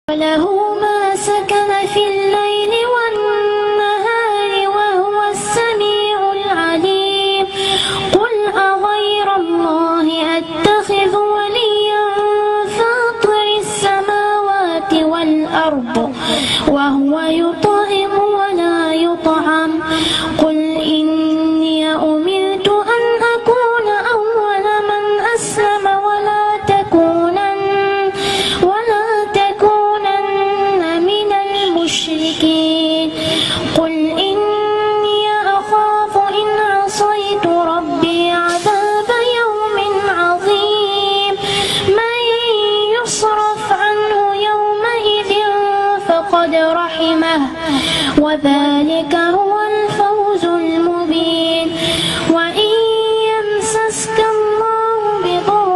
وله ما سكن في الليل والنهار وهو السميع العليم قل أغير الله أتخذ وليا فاطر السماوات والأرض وهو يطعم ولا يطعم قل إني أمرت أن أكون أول من أسلم ولا تكونن من المشركين قل إني أخاف إن عصيت ربي عذاب يوم عظيم من يصرف عنه يومئذ فقد رحمه وذلك هو الفوز المبين وإن يمسسك الله بضر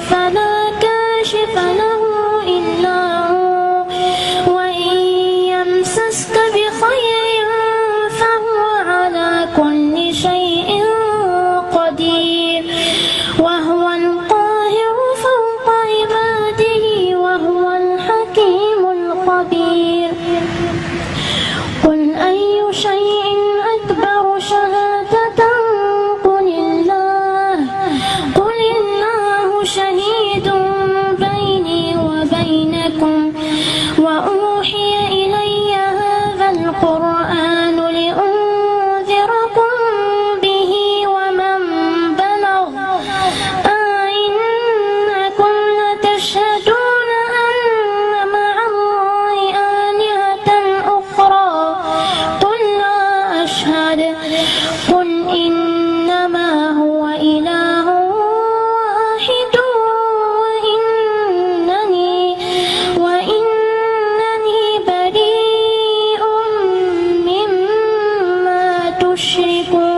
فلا كاشف له إلا هو وإن يمسسك بخير فهو على كل شيء قدير وهو القاهر فوق عباده وهو الحكيم الخبير قل أي شيء أكبر شهادة قل الله شهيد بيني وبينكم وأوحي إلي هذا القرآن لأنذركم به ومن بلغ أئنكم لتشهدون أن مع الله آلهة أخرى قل لا أشهد قل إنما هو إله واحد وإنني بريء مما تشركون